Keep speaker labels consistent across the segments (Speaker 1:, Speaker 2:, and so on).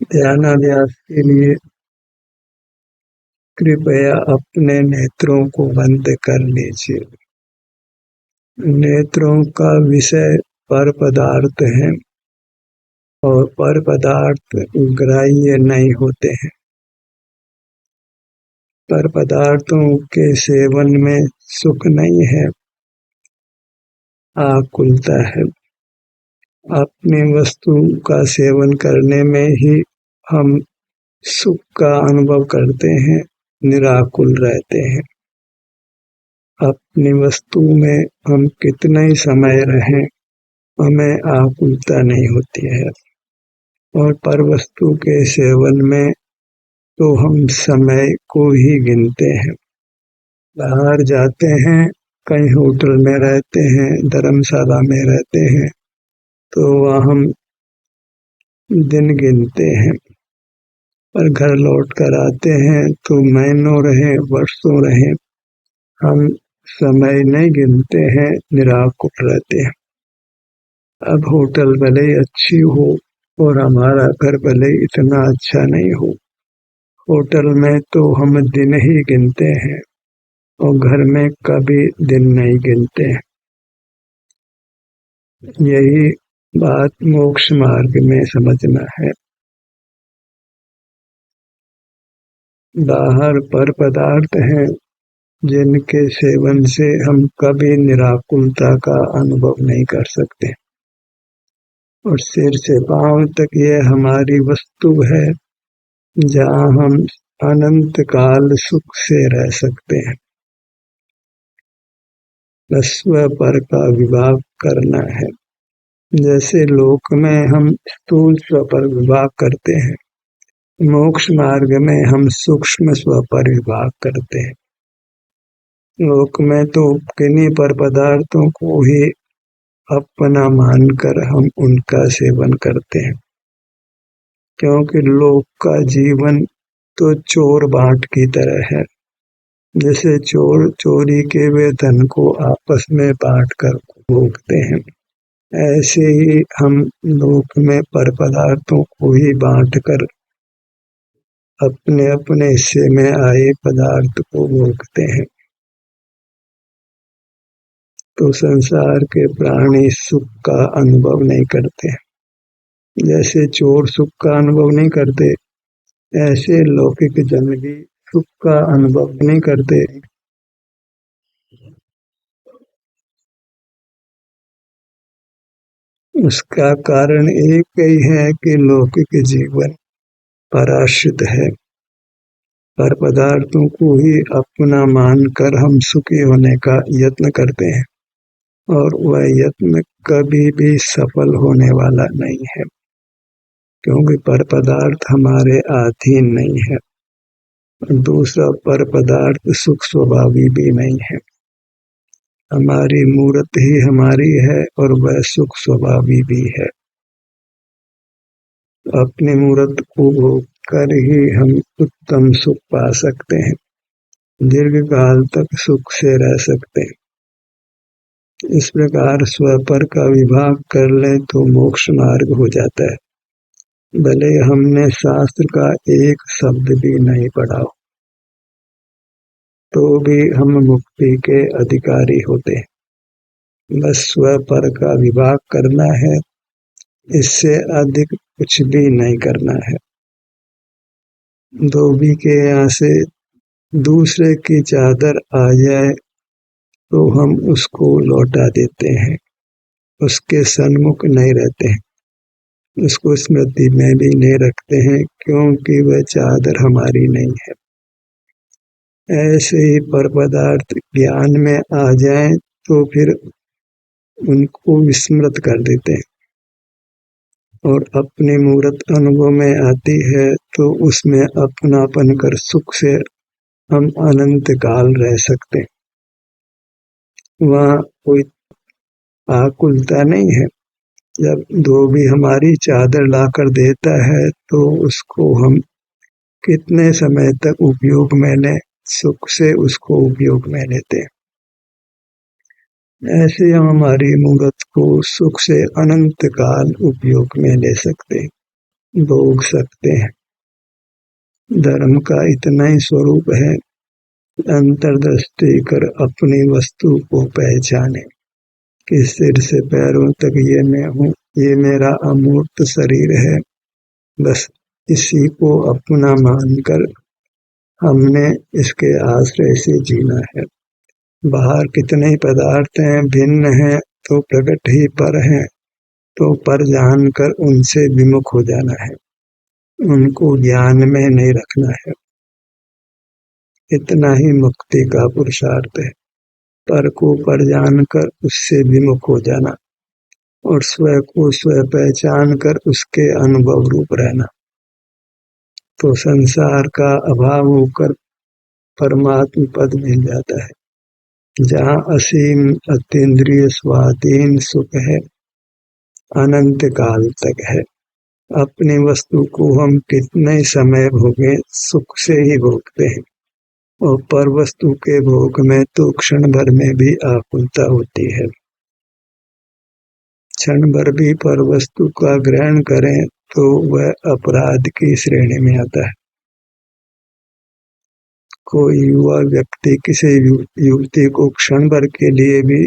Speaker 1: ध्यानाभ्यास के लिए कृपया अपने नेत्रों को बंद कर लीजिए। नेत्रों का विषय पर पदार्थ है और पर पदार्थ ग्राह्य नहीं होते हैं। पर पदार्थों के सेवन में सुख नहीं है, आकुलता है। अपनी वस्तु का सेवन करने में ही हम सुख का अनुभव करते हैं, निराकुल रहते हैं। अपनी वस्तु में हम कितना ही समय रहें, हमें आकुलता नहीं होती है। और पर वस्तु के सेवन में तो हम समय को ही गिनते हैं। बाहर जाते हैं, कहीं होटल में रहते हैं, धर्मशाला में रहते हैं, तो वहाँ हम दिन गिनते हैं। पर घर लौट कर आते हैं तो महीनों रहे, वर्षों रहे, हम समय नहीं गिनते हैं, निराकुल रहते हैं। अब होटल भले अच्छी हो और हमारा घर भले इतना अच्छा नहीं हो, होटल में तो हम दिन ही गिनते हैं और घर में कभी दिन नहीं गिनते हैं। यही बात मोक्ष मार्ग में समझना है। बाहर पर पदार्थ हैं जिनके सेवन से हम कभी निराकुलता का अनुभव नहीं कर सकते, और सिर से पांव तक यह हमारी वस्तु है जहाँ हम अनंत काल सुख से रह सकते हैं। बस स्व पर का विभाग करना है। जैसे लोक में हम स्थूल स्व पर विभाग करते हैं, मोक्ष मार्ग में हम सूक्ष्म स्व पर विभाग करते हैं। लोक में तो किन्हीं पर पदार्थों को ही अपना मानकर हम उनका सेवन करते हैं, क्योंकि लोक का जीवन तो चोर बाट की तरह है। जैसे चोर चोरी के वे धन को आपस में बांट कर भोगते हैं, ऐसे ही हम लोक में पर पदार्थों को ही बांट कर अपने अपने हिस्से में आए पदार्थ को भोगते हैं। तो संसार के प्राणी सुख का अनुभव नहीं करते। जैसे चोर सुख का अनुभव नहीं करते, ऐसे लौकिक जन भी सुख का अनुभव नहीं करते। उसका कारण एक ही है कि लौकिक जीवन पराश्रित है। पर पदार्थों को ही अपना मानकर हम सुखी होने का यत्न करते हैं, और वह यत्न कभी भी सफल होने वाला नहीं है, क्योंकि पर पदार्थ हमारे अधीन नहीं है। दूसरा पर पदार्थ सुख स्वभावी भी नहीं है। हमारी मूर्त ही हमारी है और वह सुख स्वभावी भी है। अपनी मूर्त को भोग कर ही हम उत्तम सुख पा सकते हैं, दीर्घ काल तक सुख से रह सकते हैं। इस प्रकार स्व पर का विभाग कर ले तो मोक्ष मार्ग हो जाता है, भले हमने शास्त्र का एक शब्द भी नहीं पढ़ा हो, तो भी हम मुक्ति के अधिकारी होते हैं। बस स्व पर का विभाग करना है, इससे अधिक कुछ भी नहीं करना है। धोबी के यहाँ से दूसरे की चादर आ जाए तो हम उसको लौटा देते हैं, उसके सन्मुख नहीं रहते हैं, उसको स्मृति में भी नहीं रखते हैं, क्योंकि वह चादर हमारी नहीं है। ऐसे ही पर पदार्थ ज्ञान में आ जाए तो फिर उनको विस्मृत कर देते हैं, और अपनी मूर्त अनुभव में आती है तो उसमें अपनापन कर सुख से हम अनंत काल रह सकते हैं। वहाँ कोई आकुलता नहीं है। जब धोबी हमारी चादर लाकर देता है तो उसको हम कितने समय तक उपयोग में लें, सुख से उसको उपयोग में लेते हैं। ऐसे हम हमारी मूर्त को सुख से अनंत काल उपयोग में ले सकते हैं। भोग सकते हैं। धर्म का इतना ही स्वरूप है, अंतर्दृष्टि कर अपनी वस्तु को पहचाने कि सिर से पैरों तक ये मैं हूँ, ये मेरा अमूर्त शरीर है। बस इसी को अपना मानकर हमने इसके आश्रय से जीना है। बाहर कितने ही पदार्थ हैं, भिन्न हैं, तो प्रकट ही पर हैं, तो पर जानकर उनसे विमुख हो जाना है, उनको ज्ञान में नहीं रखना है। इतना ही मुक्ति का पुरुषार्थ है, पर को पर जानकर उससे विमुख हो जाना और स्व को स्व पहचान कर उसके अनुभव रूप रहना। तो संसार का अभाव होकर परमात्म पद मिल जाता है, जहाँ असीम अतीन्द्रिय स्वाधीन सुख है, अनंत काल तक है। अपनी वस्तु को हम कितने समय भोगे, सुख से ही भोगते हैं, और पर वस्तु के भोग में तो क्षण भर में भी आकुलता होती है। क्षण भर भी पर वस्तु का ग्रहण करें तो वह अपराध की श्रेणी में आता है। कोई युवा व्यक्ति किसी युवती को क्षण भर के लिए भी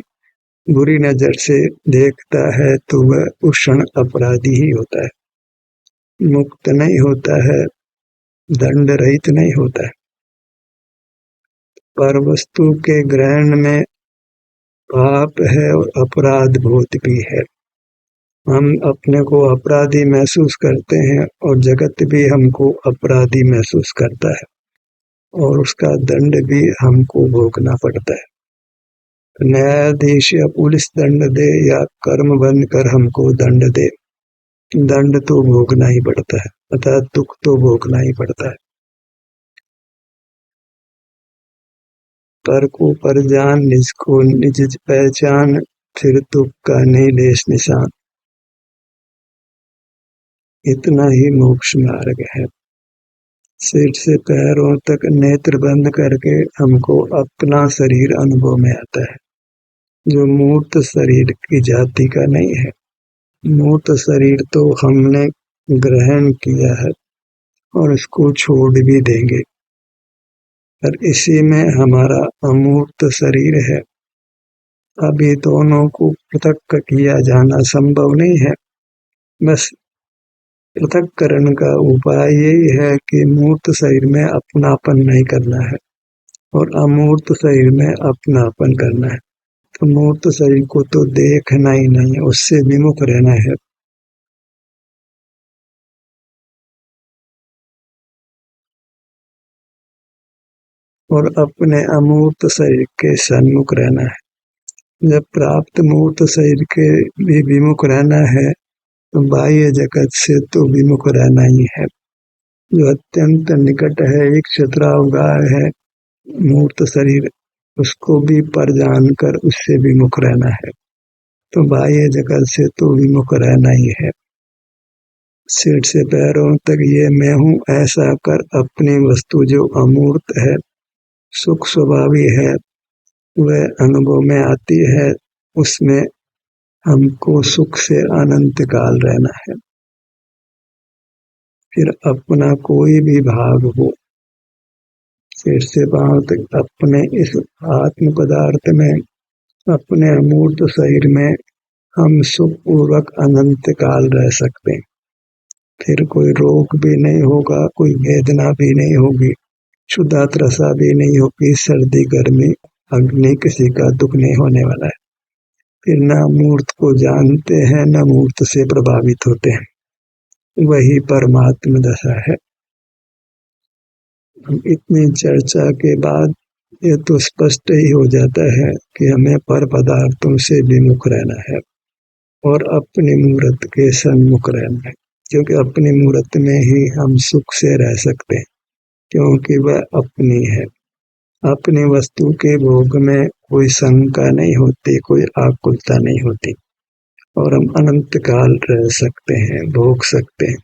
Speaker 1: बुरी नजर से देखता है तो वह उस क्षण अपराधी ही होता है, मुक्त नहीं होता है, दंड रहित नहीं होता है। पर वस्तु के ग्रहण में पाप है और अपराध बोध भी है। हम अपने को अपराधी महसूस करते हैं और जगत भी हमको अपराधी महसूस करता है, और उसका दंड भी हमको भोगना पड़ता है। न्यायाधीश या पुलिस दंड दे या कर्म बंद कर हमको दंड दे, दंड तो भोगना ही पड़ता है, अर्थात दुख तो भोगना ही पड़ता है। पर को पर जान, निज को निज पहचान, फिर दुख का नहीं लेश निशान। इतना ही मोक्ष मार्ग है। सिर से पैरों तक नेत्र बंद करके हमको अपना शरीर अनुभव में आता है, जो मूर्त शरीर की जाति का नहीं है। मूर्त शरीर तो हमने ग्रहण किया है और इसको छोड़ भी देंगे, पर इसी में हमारा अमूर्त शरीर है। अभी दोनों को पृथक किया जाना संभव नहीं है। बस पृथक्करण का उपाय यही है कि मूर्त शरीर में अपनापन नहीं करना है और अमूर्त शरीर में अपनापन करना है। तो मूर्त शरीर को तो देखना ही नहीं है, उससे विमुख रहना है। और अपने अमूर्त शरीर के सन्मुख रहना है। जब प्राप्त मूर्त शरीर के भी विमुख रहना है तो बाह्य जगत से तो विमुख रहना ही है। जो अत्यंत निकट है, एक क्षत्राव गाय है मूर्त शरीर, उसको भी पर जानकर उससे विमुख रहना है। तो बाह्य जगत से तो विमुख रहना ही है। सिर से पैरों तक ये मैं हूँ ऐसा कर अपनी वस्तु जो अमूर्त है, सुख स्वभावी है, वह अनुभव में आती है। उसमें हमको सुख से अनंत काल रहना है। फिर अपना कोई भी भाग हो, सिर से पांव तक अपने इस आत्म पदार्थ में, अपने अमूर्त शरीर में हम सुख पूर्वक अनंत काल रह सकते हैं। फिर कोई रोग भी नहीं होगा, कोई वेदना भी नहीं होगी, क्षुधा त्रसा भी नहीं होगी, सर्दी गर्मी अग्नि किसी का दुख नहीं होने वाला है। फिर न मूर्त को जानते हैं न मूर्त से प्रभावित होते हैं, वही परमात्म दशा है। इतनी चर्चा के बाद ये तो स्पष्ट ही हो जाता है कि हमें पर पदार्थों से विमुख रहना है और अपनी मूर्त के सन्मुख रहना है, क्योंकि अपनी मूर्त में ही हम सुख से रह सकते हैं, क्योंकि वह अपनी है। अपनी वस्तु के भोग में कोई शंका नहीं होती, कोई आकुलता नहीं होती, और हम अनंत काल रह सकते हैं, भोग सकते हैं।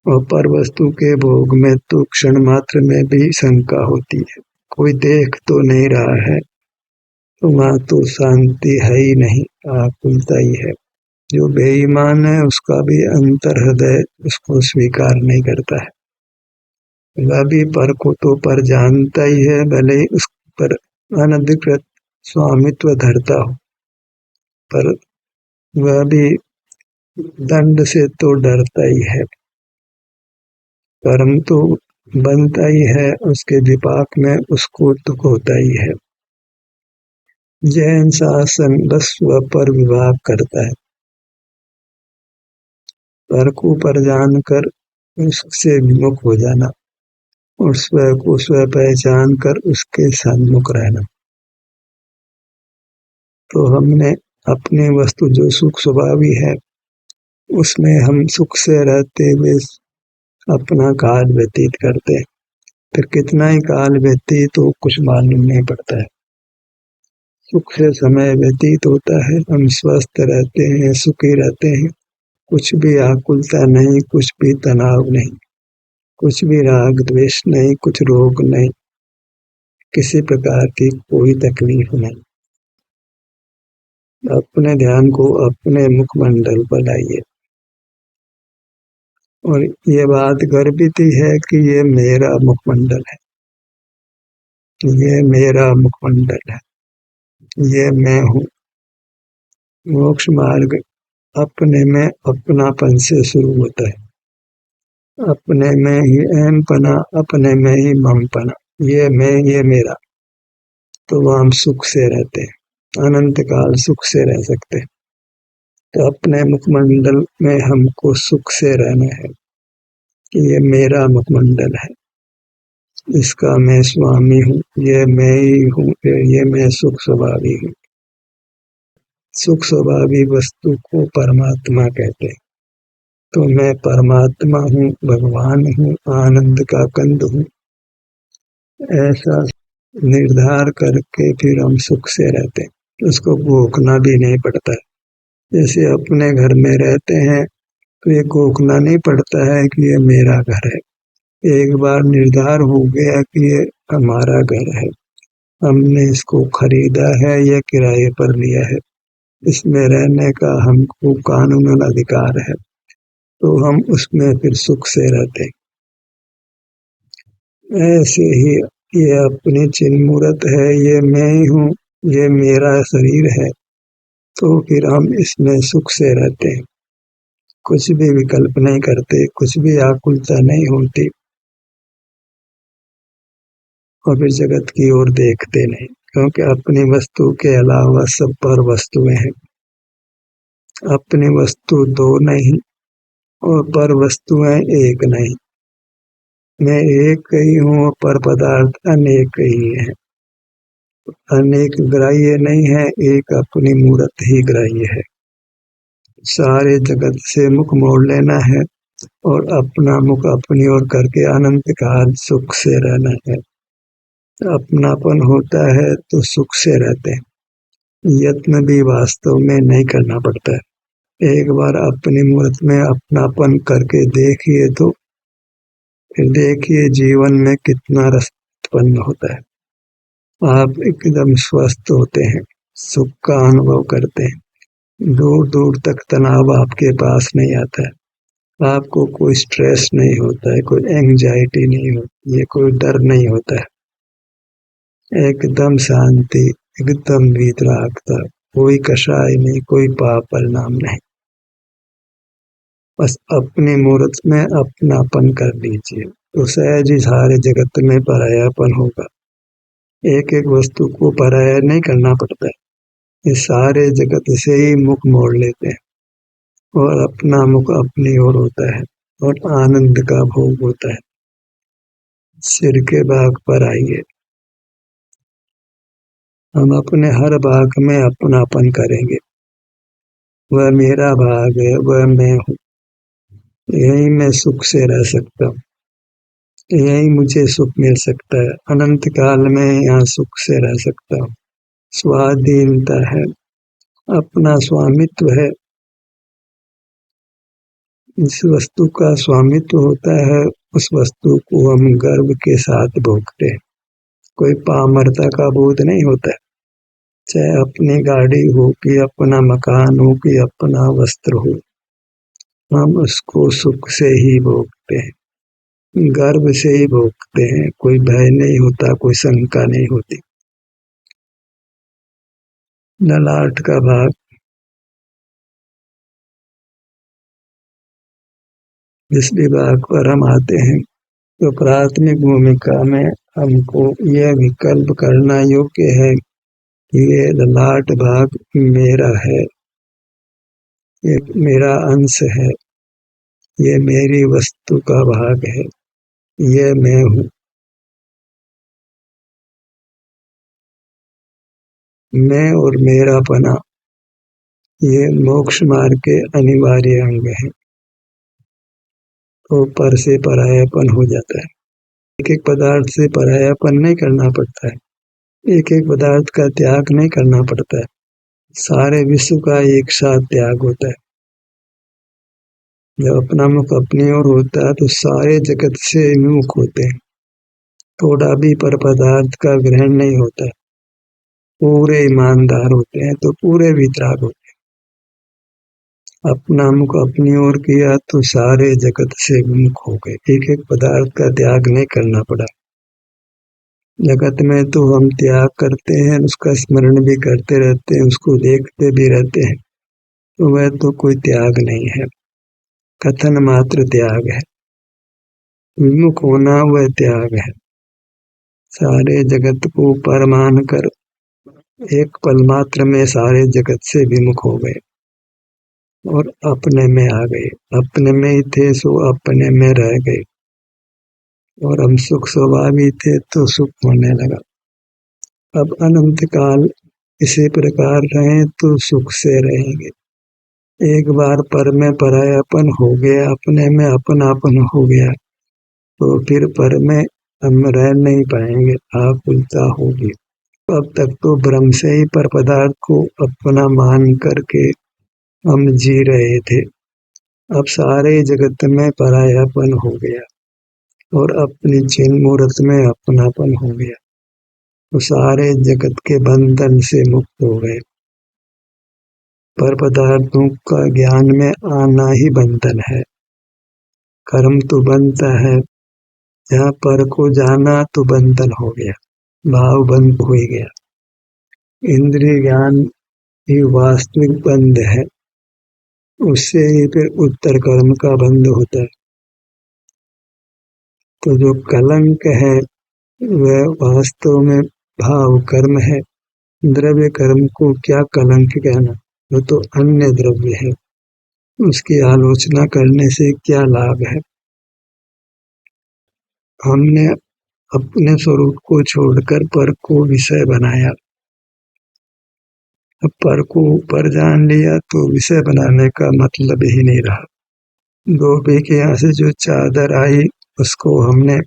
Speaker 1: और पर वस्तु के भोग में तो क्षण मात्र में भी शंका होती है, कोई देख तो नहीं रहा है, तो वहाँ तो शांति है ही नहीं, आकुलता ही है। जो बेईमान है उसका भी अंतर हृदय उसको स्वीकार नहीं करता है। वह भी पर को तो पर जानता ही है, भले ही उस पर अनधिकृत स्वामित्व धरता हो, पर वह भी दंड से तो डरता ही है। कर्म तो बनता ही है, उसके विपाक में उसको दुख होता ही है। जैन शासन बस स्व पर विभाग करता है, पर को पर जानकर उससे विमुख हो जाना और स्व को स्व पहचान कर उसके सन्मुख रहना। तो हमने अपनी वस्तु जो सुख स्वभावी है उसमें हम सुख से रहते हुए अपना काल व्यतीत करते हैं। फिर कितना ही काल व्यतीत हो कुछ मालूम नहीं पड़ता है। सुख से समय व्यतीत होता है, हम स्वस्थ रहते हैं, सुखी रहते हैं, कुछ भी आकुलता नहीं, कुछ भी तनाव नहीं, कुछ भी राग द्वेष नहीं, कुछ रोग नहीं, किसी प्रकार की कोई तकलीफ नहीं। अपने ध्यान को अपने मुखमंडल पर लाइए और ये बात गर्वित ही है कि ये मेरा मुखमंडल है, ये मेरा मुखमंडल है, ये मैं हूँ। मोक्ष मार्ग अपने में अपनापन से शुरू होता है, अपने में ही अहमपना, अपने में ही ममपना, ये मैं, ये मेरा। तो वह हम सुख से रहते हैं, अनंत काल सुख से रह सकते हैं। तो अपने मुखमंडल में हमको सुख से रहना है कि ये मेरा मुखमंडल है, इसका मैं स्वामी हूँ, ये मैं ही हूँ, ये मैं सुख स्वभावी हूँ। सुख स्वभावी वस्तु को परमात्मा कहते हैं। तो मैं परमात्मा हूँ, भगवान हूँ, आनंद का कंद हूँ, ऐसा निर्धार करके फिर हम सुख से रहते हैं। उसको भोगना भी नहीं पड़ता है। जैसे अपने घर में रहते हैं तो ये कोखना नहीं पड़ता है कि ये मेरा घर है। एक बार निर्धार हो गया कि ये हमारा घर है, हमने इसको खरीदा है या किराए पर लिया है, इसमें रहने का हमको कानूनन अधिकार है, तो हम उसमें फिर सुख से रहते। ऐसे ही ये अपनी चिन्मूर्त है, ये मैं ही हूँ, ये मेरा शरीर है, तो फिर हम इसमें सुख से रहते हैं, कुछ भी विकल्प नहीं करते, कुछ भी आकुलता नहीं होती और फिर जगत की ओर देखते नहीं, क्योंकि अपनी वस्तु के अलावा सब पर वस्तुएं हैं। अपनी वस्तु दो नहीं और पर वस्तुएं एक नहीं। मैं एक ही हूँ, पर पदार्थ अनेक ही है। अनेक ग्राह्य नहीं है, एक अपनी मूर्त ही ग्राह्य है। सारे जगत से मुख मोड़ लेना है और अपना मुख अपनी ओर करके अनंत काल सुख से रहना है। अपनापन होता है तो सुख से रहते हैं, यत्न भी वास्तव में नहीं करना पड़ता है। एक बार अपनी मूर्त में अपनापन करके देखिए तो फिर देखिए जीवन में कितना रस उत्पन्न होता है। आप एकदम स्वस्थ होते हैं, सुख का अनुभव करते हैं, दूर दूर तक तनाव आपके पास नहीं आता है, आपको कोई स्ट्रेस नहीं होता है, कोई एंजाइटी नहीं होती है, कोई डर नहीं होता है, एकदम शांति, एकदम वीतरागता, कोई कषाय नहीं, कोई पाप परिणाम नहीं। बस अपनी मूर्त में अपनापन कर लीजिए तो सहज ही सारे जगत में परायापन होगा। एक एक वस्तु को पराया नहीं करना पड़ता है, ये सारे जगत से ही मुख मोड़ लेते हैं और अपना मुख अपनी ओर होता है और आनंद का भोग होता है। सिर के भाग पर आइए, हम अपने हर भाग में अपनापन करेंगे। वह मेरा भाग है, वह मैं हूँ, यही मैं सुख से रह सकता हूँ, यही मुझे सुख मिल सकता है, अनंत काल में यहाँ सुख से रह सकता हूँ। स्वाधीनता है, अपना स्वामित्व है, जिस वस्तु का स्वामित्व होता है उस वस्तु को हम गर्व के साथ भोगते हैं। कोई पामरता का बोध नहीं होता है। चाहे अपनी गाड़ी हो कि अपना मकान हो कि अपना वस्त्र हो, हम उसको सुख से ही भोगते हैं, गर्व से ही भोगते हैं। कोई भय नहीं होता, कोई शंका नहीं होती। ललाट का भाग, जिस विभाग पर हम आते हैं तो प्राथमिक भूमिका में हमको यह विकल्प करना योग्य है कि ये ललाट भाग मेरा है, ये मेरा अंश है, ये मेरी वस्तु का भाग है, ये मैं हूँ। मैं और मेरापना ये मोक्ष मार्ग के अनिवार्य अंग है। तो पर से परायापन हो जाता है। एक एक पदार्थ से परायापन नहीं करना पड़ता है, एक एक पदार्थ का त्याग नहीं करना पड़ता है, सारे विश्व का एक साथ त्याग होता है। जब अपना मुख अपनी ओर होता है तो सारे जगत से विमुख होते हैं, थोड़ा भी पर पदार्थ का ग्रहण नहीं होता है, पूरे ईमानदार होते हैं तो पूरे वितराग होते हैं। अपना मुख अपनी ओर किया तो सारे जगत से विमुख हो गए, एक एक पदार्थ का त्याग नहीं करना पड़ा। जगत में तो हम त्याग करते हैं, उसका स्मरण भी करते रहते हैं, उसको देखते भी रहते हैं, तो वह तो कोई त्याग नहीं है, कथन मात्र त्याग है। विमुख होना वह त्याग है। सारे जगत को पर मानकर एक पल मात्र में सारे जगत से विमुख हो गए और अपने में आ गए। अपने में ही थे सो अपने में रह गए, और हम सुख स्वभावी थे तो सुख होने लगा। अब अनंत काल इसी प्रकार रहें तो सुख से रहेंगे। एक बार पर में परायापन हो गया, अपने में अपनापन हो गया, तो फिर पर में हम रह नहीं पाएंगे, आकुलता होगी। अब तक तो भ्रम से ही पर पदार्थ को अपना मान करके हम जी रहे थे। अब सारे जगत में परायापन हो गया और अपनी चिन्ह मूर्त में अपनापन हो गया, तो सारे जगत के बंधन से मुक्त हो गए। पर पदार्थों का ज्ञान में आना ही बंधन है। कर्म तो बनता है, जहाँ पर को जाना तो बंधन हो गया, भाव बंद हो गया। इंद्रिय ज्ञान ही वास्तविक बंध है, उससे ही फिर उत्तर कर्म का बंध होता है। तो जो कलंक है वह वास्तव में भाव कर्म है। द्रव्य कर्म को क्या कलंक कहना, वो तो अन्य द्रव्य है, उसकी आलोचना करने से क्या लाभ है। हमने अपने स्वरूप को छोड़कर पर को विषय बनाया। अब पर को पर जान लिया तो विषय बनाने का मतलब ही नहीं रहा। धोबी के यहाँ से जो चादर आई उसको हमने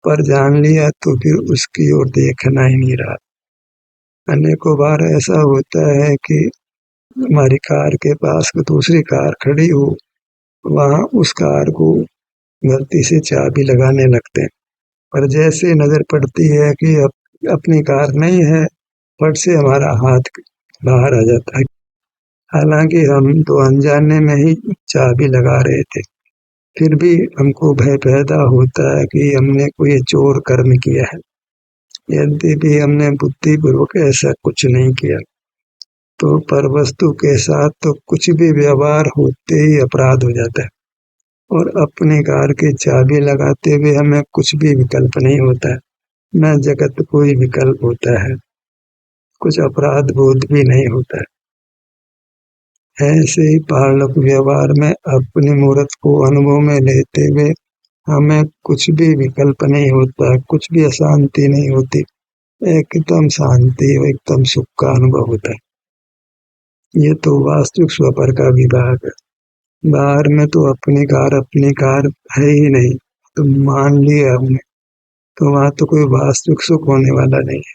Speaker 1: पर जान लिया तो फिर उसकी ओर देखना ही नहीं रहा। अनेकों बार ऐसा होता है कि हमारी कार के पास दूसरी कार खड़ी हो, वहाँ उस कार को गलती से चाबी लगाने लगते हैं, पर जैसे नजर पड़ती है कि अपनी कार नहीं है, फट से हमारा हाथ बाहर आ जाता है। हालांकि हम तो अनजाने में ही चाबी लगा रहे थे, फिर भी हमको भय पैदा होता है कि हमने कोई चोर कर्म किया है, यदि भी हमने बुद्धिपूर्वक ऐसा कुछ नहीं किया। तो पर वस्तु के साथ तो कुछ भी व्यवहार होते ही अपराध हो जाता है, और अपने कार की चाबी लगाते हुए हमें कुछ भी विकल्प नहीं होता है, न जगत कोई विकल्प होता है, कुछ अपराध बोध भी नहीं होता है। ऐसे ही पारलौकिक व्यवहार में अपनी मूर्त को अनुभव में लेते हुए हमें कुछ भी विकल्प नहीं होता, कुछ भी अशांति नहीं होती, एकदम शांति और एकदम सुख का अनुभव होता है। ये तो वास्तविक स्वपर का विभाग है। बाहर में तो अपनी कार है ही नहीं, तो मान लिया हमने, तो वहाँ तो कोई वास्तविक सुख होने वाला नहीं है।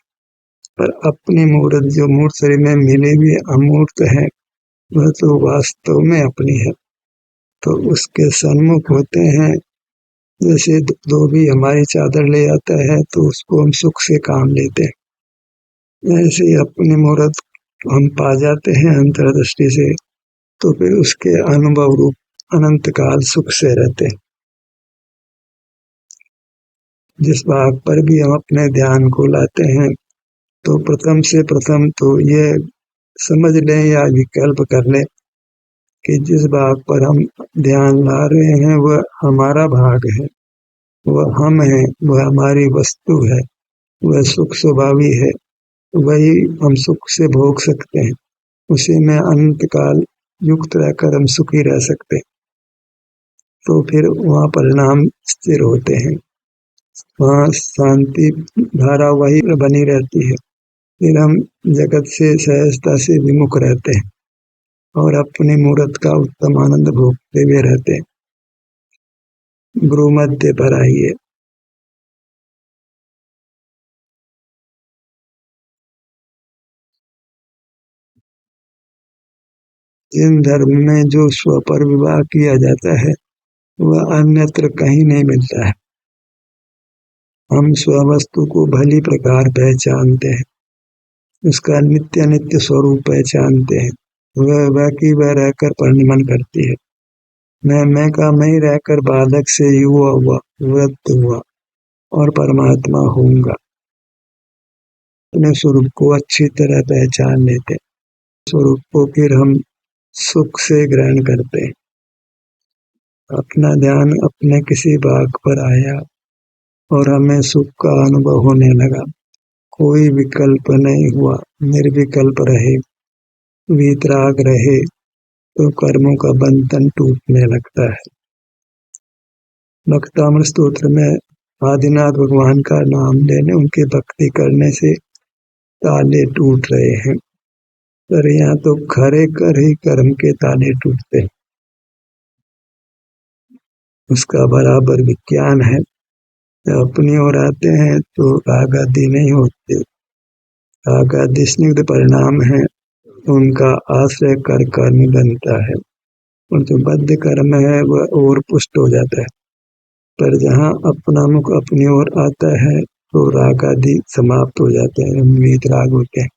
Speaker 1: पर अपनी मूर्त जो मूर्त शरीर में मिली हुई अमूर्त है, वह तो वास्तव में अपनी है, तो उसके सन्मुख होते हैं। जैसे धोबी हमारी चादर ले आता है तो उसको हम सुख से काम लेते हैं, ऐसे ही अपनी मूर्त हम पा जाते हैं अंतर्दृष्टि से, तो फिर उसके अनुभव रूप अनंत काल सुख से रहते हैं। जिस भाग पर भी हम अपने ध्यान को लाते हैं, तो प्रथम से प्रथम तो ये समझ लें या विकल्प कर लें कि जिस भाग पर हम ध्यान ला रहे हैं वह हमारा भाग है, वह हम हैं, वह हमारी वस्तु है, वह सुख स्वभावी है, वही हम सुख से भोग सकते हैं, उसी में अनंत काल युक्त रहकर हम सुखी रह सकते हैं। तो फिर वहाँ परिणाम स्थिर होते हैं, वहाँ शांति धारा वही बनी रहती है। फिर हम जगत से सहजता से विमुख रहते हैं और अपनी मूर्त का उत्तम आनंद भोगते हुए रहते हैं। गुरु मध्य पर आइए। जिन धर्म में जो स्व पर विवाह किया जाता है वह अन्यत्र कहीं नहीं मिलता है। हम स्ववस्तु को भली प्रकार पहचानते हैं, उसका नित्य नित्य स्वरूप पहचानते हैं। वह की वह रहकर परिणमन करती है। मैं का मैं रहकर बालक से युवा हुआ, वृद्ध हुआ और परमात्मा होऊंगा। अपने स्वरूप को अच्छी तरह पहचान लेते, स्वरूप को फिर हम सुख से ग्रहण करते। अपना ध्यान अपने किसी भाग पर आया और हमें सुख का अनुभव होने लगा। कोई विकल्प नहीं हुआ, निर्विकल्प रहे, वीतराग रहे, तो कर्मों का बंधन टूटने लगता है। भक्तामृत स्तोत्र में आदिनाथ भगवान का नाम लेने, उनकी भक्ति करने से ताले टूट रहे हैं, पर यहाँ तो खरे कर ही कर्म के ताले टूटते हैं। उसका बराबर विज्ञान है। जब अपनी ओर आते हैं तो राग आदि नहीं होते, राग आदि स्निग्ध परिणाम है, उनका आश्रय कर कर्म बनता है, और जो बद्ध कर्म है वह और पुष्ट हो जाता है। पर जहाँ अपना मुख अपनी ओर आता है तो राग आदि समाप्त हो जाते हैं, वीतराग होते हैं।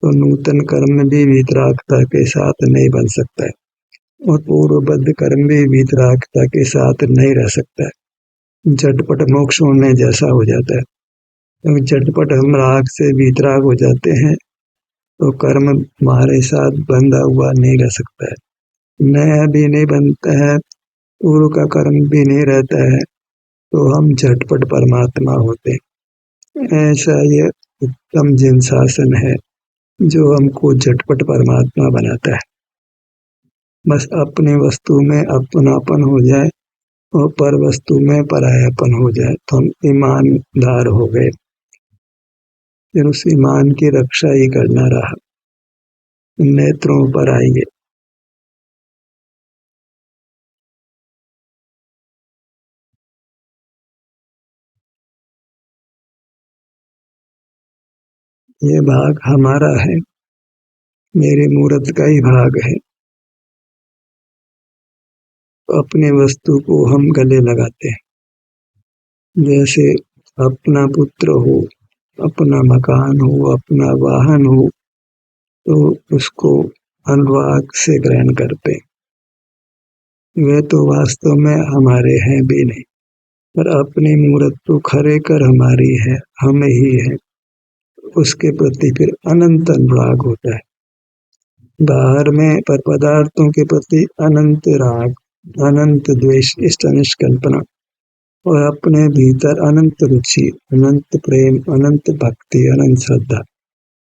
Speaker 1: तो नूतन कर्म भी वीतरागता के साथ नहीं बन सकता है, और पूर्वबद्ध कर्म भी वीतरागता के साथ नहीं रह सकता है। झटपट मोक्ष होने जैसा हो जाता है। तो झटपट हम राग से वीतराग हो जाते हैं तो कर्म हमारे साथ बंधा हुआ नहीं रह सकता है, नया भी नहीं बनता है, पूर्व का कर्म भी नहीं रहता है, तो हम झटपट परमात्मा होते हैं। ऐसा ये उत्तम जिन शासन है जो हमको झटपट परमात्मा बनाता है। बस अपनी वस्तु में अपनापन हो जाए और पर वस्तु में परायापन हो जाए तो हम ईमानदार हो गए। फिर उस ईमान की रक्षा ही करना रहा। नेत्रों पर आइए। ये भाग हमारा है, मेरी मूर्त का ही भाग है। अपने वस्तु को हम गले लगाते हैं, जैसे अपना पुत्र हो, अपना मकान हो, अपना वाहन हो, तो उसको अनुराग से ग्रहण करते। वे तो वास्तव में हमारे हैं भी नहीं, पर अपनी मूर्त तो खरे कर हमारी है, हम ही है। उसके प्रति फिर अनंत अनुराग होता है। बाहर में पर पदार्थों के प्रति अनंत राग, अनंत द्वेष, इष्ट अनिष्ट कल्पना, और अपने भीतर अनंत रुचि, अनंत प्रेम, अनंत भक्ति, अनंत श्रद्धा।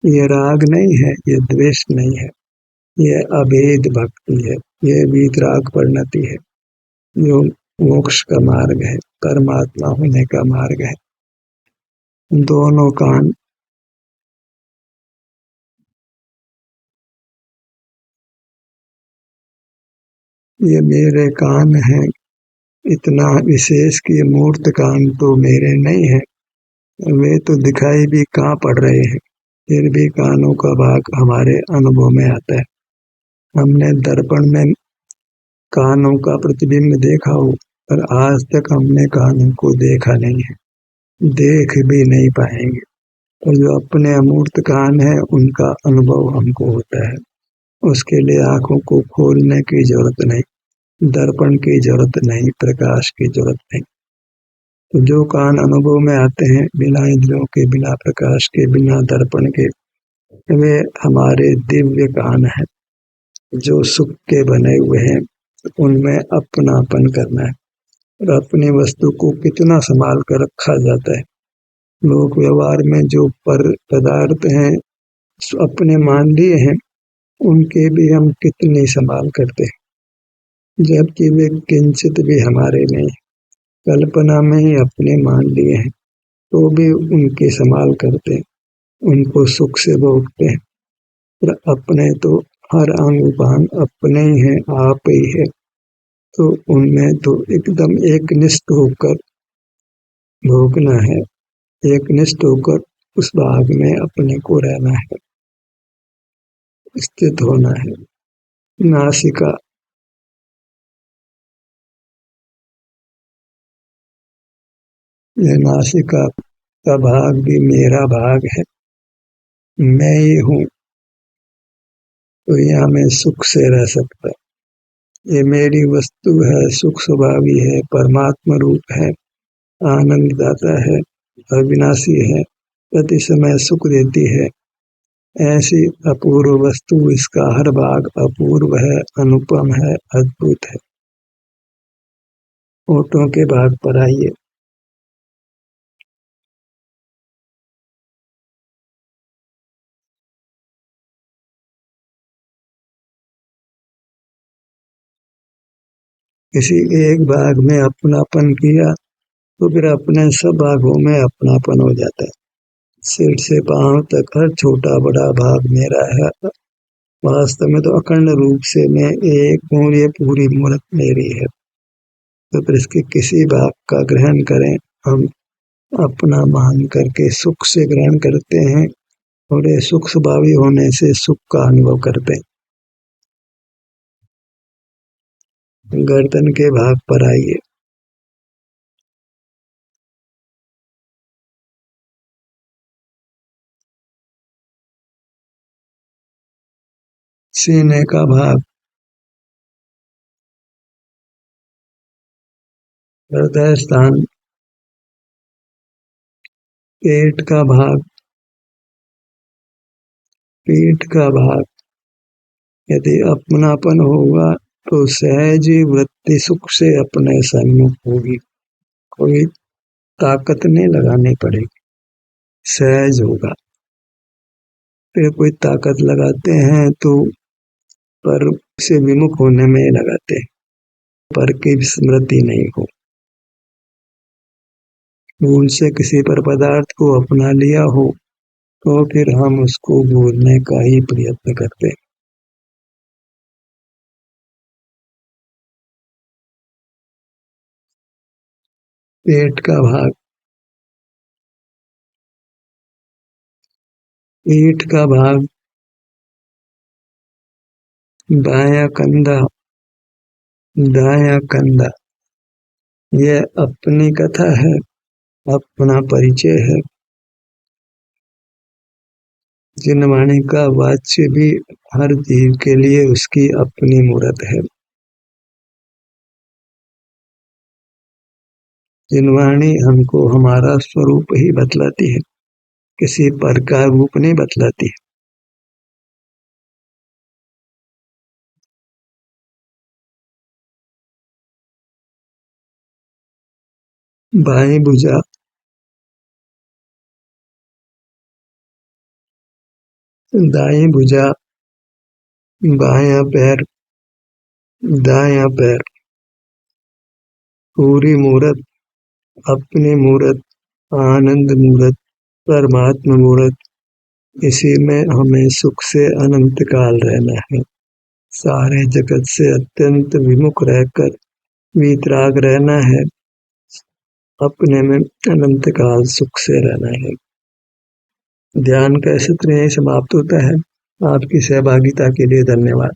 Speaker 1: ये राग नहीं है, ये द्वेष नहीं है, ये अभेद भक्ति है, ये वीतराग परिणति है, जो मोक्ष का मार्ग है, परमात्मा होने का मार्ग है। दोनों कान ये मेरे कान हैं, इतना विशेष कि मूर्त कान तो मेरे नहीं है, वे तो दिखाई भी कहाँ पड़ रहे हैं, फिर भी कानों का भाग हमारे अनुभव में आता है। हमने दर्पण में कानों का प्रतिबिंब देखा हो, पर आज तक हमने कानों को देखा नहीं है, देख भी नहीं पाएंगे। और जो अपने अमूर्त कान है उनका अनुभव हमको होता है। उसके लिए आंखों को खोलने की जरूरत नहीं, दर्पण की जरूरत नहीं, प्रकाश की जरूरत नहीं। तो जो कान अनुभव में आते हैं बिना इंद्रियों के, बिना प्रकाश के, बिना दर्पण के, वे हमारे दिव्य कान हैं जो सुख के बने हुए हैं। उनमें अपनापन करना है और अपनी वस्तु को कितना संभाल कर रखा जाता है। लोक व्यवहार में जो पर पदार्थ हैं अपने मान लिए हैं, उनके भी हम कितनी संभाल करते हैं, जबकि वे किंचित भी हमारे नहीं। कल्पना में ही अपने मान लिए हैं तो भी उनकी संभाल करते हैं, उनको सुख से भोगते हैं। और अपने तो हर अंग उपांग अपने ही हैं, आप ही है। तो उनमें तो एकदम एकनिष्ठ होकर भोगना है, एकनिष्ठ होकर उस भाग में अपने को रहना है, स्थित होना है। नासिका, यह नासिका का भाग भी मेरा भाग है, मैं ही हूँ, तो यहाँ मैं सुख से रह सकता। ये मेरी वस्तु है, सुख स्वभावी है, परमात्मा रूप है, आनंद दाता है, अविनाशी है, प्रति समय सुख देती है। ऐसी अपूर्व वस्तु, इसका हर भाग अपूर्व है, अनुपम है, अद्भुत है। ओठों के भाग पर आइए। किसी एक भाग में अपनापन किया तो फिर अपने सब भागों में अपनापन हो जाता है। सिर से पांव तक हर छोटा बड़ा भाग मेरा है। वास्तव में तो अखंड रूप से मैं एक हूँ, ये पूरी मूर्त मेरी है। तो फिर इसके किसी भाग का ग्रहण करें, हम अपना मान करके सुख से ग्रहण करते हैं और ये सुख स्वभावी होने से सुख का अनुभव करते हैं। गर्दन के भाग पर आइए। सीने का भाग, हृदय स्थान, पेट का भाग, पीठ का भाग। यदि अपनापन होगा तो सहज ही वृत्ति सुख से अपने सम्मुख होगी, कोई ताकत नहीं लगानी पड़ेगी, सहज होगा। फिर कोई ताकत लगाते हैं तो पर से विमुख होने में लगाते हैं, पर की स्मृति नहीं हो। भूल से किसी पर पदार्थ को अपना लिया हो तो फिर हम उसको भूलने का ही प्रयत्न करते हैं। पेट का भाग, पीठ का भाग, बायां कंधा, दायां कंधा। यह अपनी कथा है, अपना परिचय है। जिनवाणी का वाच्य भी हर जीव के लिए उसकी अपनी मूर्त है। जिनवाणी हमको हमारा स्वरूप ही बतलाती है, किसी पर का रूप नहीं बतलाती है। बाएं भुजा, दाएं भुजा, बायां पैर, दायां पैर। पूरी मूर्त, अपनी मूर्त, आनंद मूर्त, परमात्मा मूर्त। इसी में हमें सुख से अनंत काल रहना है। सारे जगत से अत्यंत विमुख रहकर वीतराग रहना है, अपने में अनंत काल सुख से रहना है। ध्यान का सत्र यहीं समाप्त होता है। आपकी सहभागिता के लिए धन्यवाद।